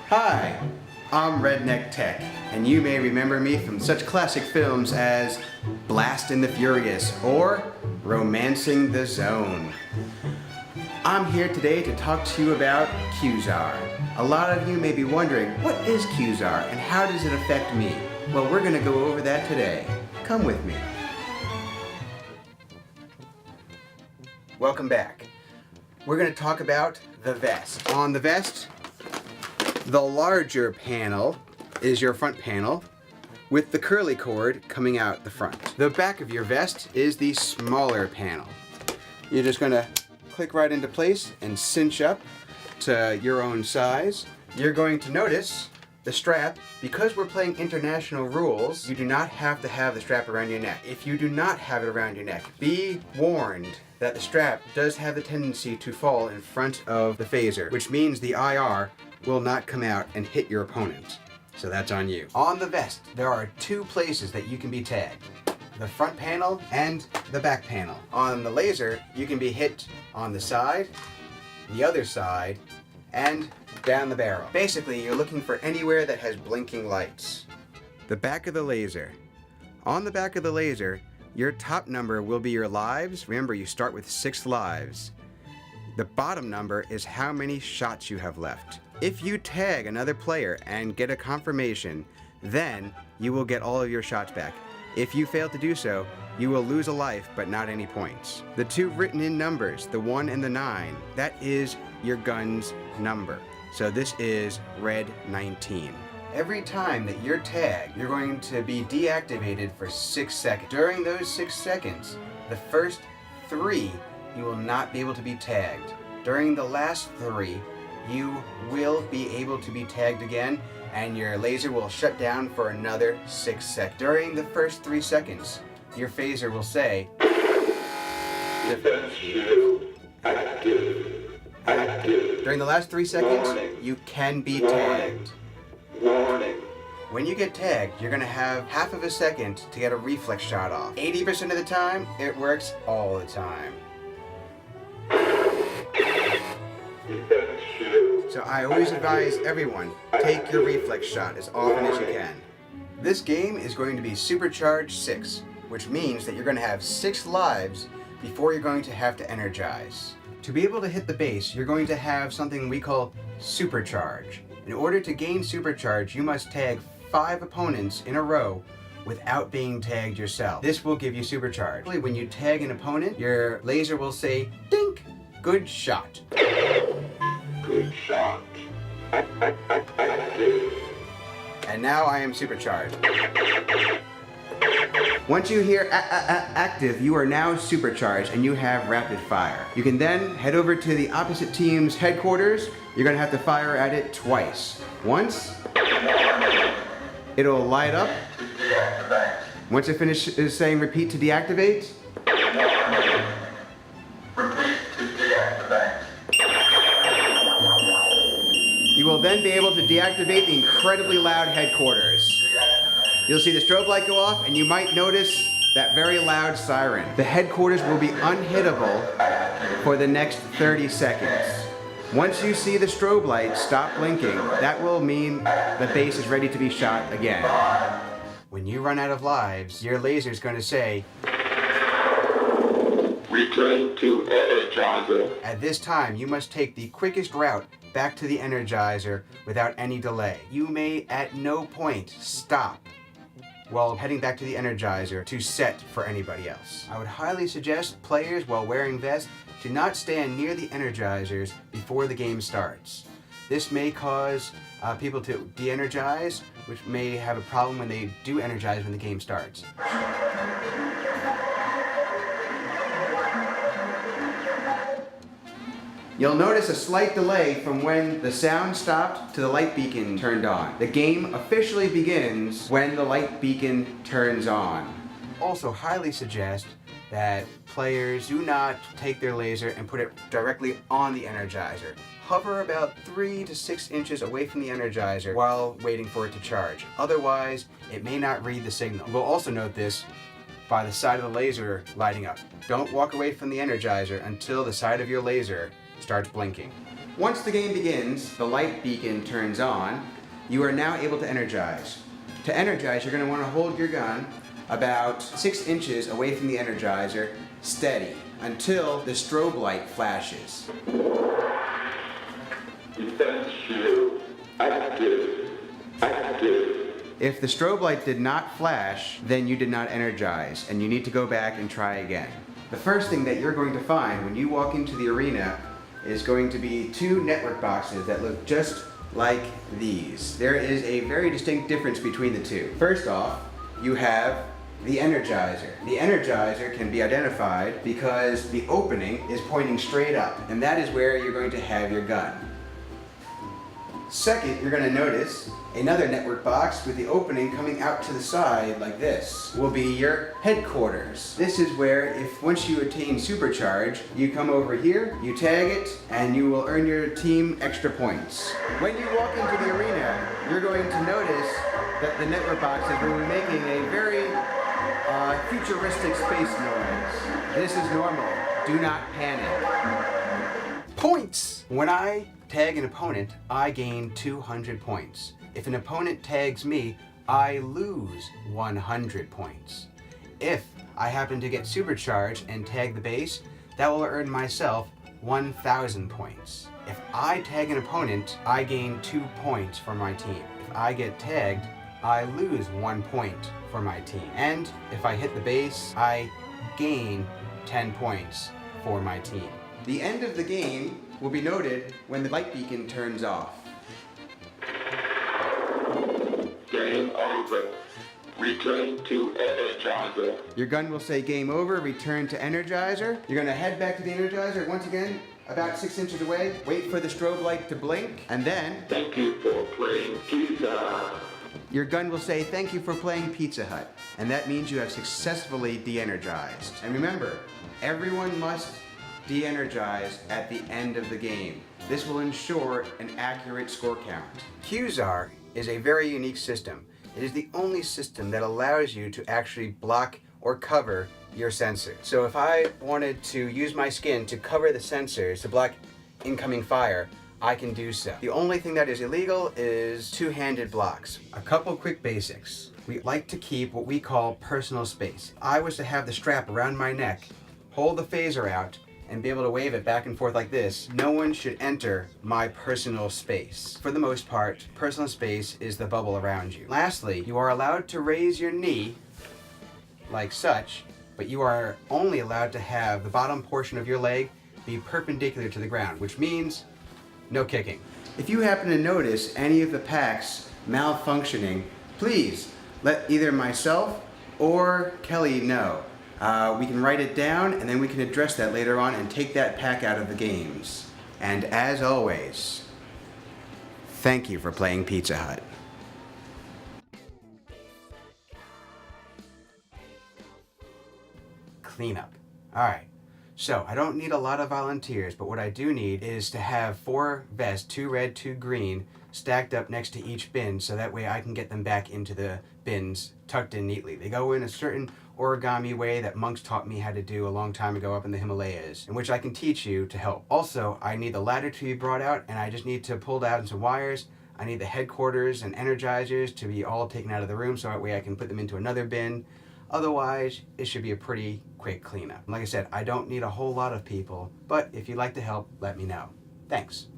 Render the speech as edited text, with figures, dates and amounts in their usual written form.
Hi, I'm Redneck Tech, and you may remember me from such classic films as Blast and the Furious or Romancing the Zone. I'm here today to talk to you about Q-Zar. A lot of you may be wondering, what is Q-Zar and how does it affect me? Well, we're going to go over that today. Come with me. Welcome back. We're going to talk about the vest. On the vest, the larger panel is your front panel with the curly cord coming out the front. The back of your vest is the smaller panel. You're just going to click right into place and cinch up to your own size. You're going to notice the strap, because we're playing international rules, you do not have to have the strap around your neck. If you do not have it around your neck, be warned that the strap does have the tendency to fall in front of the phaser, which means the IR will not come out and hit your opponent. So that's on you. On the vest, there are two places that you can be tagged: the front panel and the back panel. On the laser, you can be hit on the side, the other side, and down the barrel. Basically, you're looking for anywhere that has blinking lights. The back of the laser. On the back of the laser, your top number will be your lives. Remember, you start with 6 lives. The bottom number is how many shots you have left. If you tag another player and get a confirmation, then you will get all of your shots back. If you fail to do so, you will lose a life but not any points. The two written in numbers, the 1 and the 9, that is your gun's number. So this is red 19. Every time that you're tagged, you're going to be deactivated for 6 seconds. During those 6 seconds, the first 3, you will not be able to be tagged. During the last 3, you will be able to be tagged again, and your laser will shut down for another 6 seconds. During the first 3 seconds, your phaser will say, active. During the last 3 seconds, you can be tagged. Warning. When you get tagged, you're going to have half of a second to get a reflex shot off. 80% of the time, it works all the time. So I always advise everyone, take your reflex shot as often as you can. This game is going to be Supercharged 6, which means that you're going to have 6 lives before you're going to have to energize. To be able to hit the base, you're going to have something we call Supercharge. In order to gain Supercharge, you must tag 5 opponents in a row without being tagged yourself. This will give you Supercharge. When you tag an opponent, your laser will say, dink, good shot. Good shot. And now I am Supercharged. Once you hear active, you are now Supercharged and you have rapid fire. You can then head over to the opposite team's headquarters. You're going to have to fire at it twice. Once, it'll light up. Once it finishes saying repeat to deactivate, you will then be able to deactivate the incredibly loud headquarters. You'll see the strobe light go off, and you might notice that very loud siren. The headquarters will be unhittable for the next 30 seconds. Once you see the strobe light stop blinking, that will mean the base is ready to be shot again. When you run out of lives, your laser is going to say, Return to Energizer. At this time, you must take the quickest route back to the Energizer without any delay. You may at no point stop while heading back to the Energizer to set for anybody else. I would highly suggest players, while wearing vests, to not stand near the Energizers before the game starts. This may cause people to de-energize, which may have a problem when they do energize when the game starts. You'll notice a slight delay from when the sound stopped to the light beacon turned on. The game officially begins when the light beacon turns on. Also highly suggest that players do not take their laser and put it directly on the Energizer. Hover about 3 to 6 inches away from the Energizer while waiting for it to charge. Otherwise, it may not read the signal. We'll also note this by the side of the laser lighting up. Don't walk away from the Energizer until the side of your laser starts blinking. Once the game begins, the light beacon turns on. You are now able to energize. To energize, you're going to want to hold your gun about 6 inches away from the Energizer, steady, until the strobe light flashes. Defense shield active. Active. If the strobe light did not flash, then you did not energize, and you need to go back and try again. The first thing that you're going to find when you walk into the arena is going to be 2 network boxes that look just like these. There is a very distinct difference between the two. First off, you have the Energizer. The Energizer can be identified because the opening is pointing straight up, and that is where you're going to have your gun. Second, you're going to notice another network box with the opening coming out to the side like this will be your headquarters. This is where, if once you attain supercharge, you come over here, you tag it, and you will earn your team extra points. When you walk into the arena, you're going to notice that the network boxes will be making a very futuristic space noise. This is normal. Do not panic. Points! When I tag an opponent, I gain 200 points. If an opponent tags me, I lose 100 points. If I happen to get supercharged and tag the base, that will earn myself 1,000 points. If I tag an opponent, I gain 2 points for my team. If I get tagged, I lose 1 point for my team. And if I hit the base, I gain 10 points for my team. The end of the game will be noted when the light beacon turns off. Game over. Return to Energizer. Your gun will say game over, return to Energizer. You're gonna head back to the Energizer once again, about 6 inches away, wait for the strobe light to blink, and then Thank you for playing Qzar. your gun will say thank you for playing Pizza Hut. And that means you have successfully de-energized. And remember, everyone must de-energize at the end of the game. This will ensure an accurate score count. Q-Zar is a very unique system. It is the only system that allows you to actually block or cover your sensor. So if I wanted to use my skin to cover the sensors to block incoming fire, I can do so. The only thing that is illegal is two-handed blocks. A couple quick basics. We like to keep what we call personal space. If I was to have the strap around my neck, hold the phaser out, and be able to wave it back and forth like this, no one should enter my personal space. For the most part, personal space is the bubble around you. Lastly, you are allowed to raise your knee like such, but you are only allowed to have the bottom portion of your leg be perpendicular to the ground, which means no kicking. If you happen to notice any of the packs malfunctioning, please let either myself or Kelly know. We can write it down and then we can address that later on and take that pack out of the games. And as always, thank you for playing Pizza Hut. Cleanup. Alright, so I don't need a lot of volunteers, but what I do need is to have 4 vests, 2 red, 2 green, stacked up next to each bin so that way I can get them back into the bins tucked in neatly. They go in a certain origami way that monks taught me how to do a long time ago up in the Himalayas, in which I can teach you to help. Also, I need the ladder to be brought out, and I just need to pull down some wires. I need the headquarters and energizers to be all taken out of the room so that way I can put them into another bin. Otherwise, it should be a pretty quick cleanup. Like I said, I don't need a whole lot of people, but if you'd like to help, let me know. Thanks.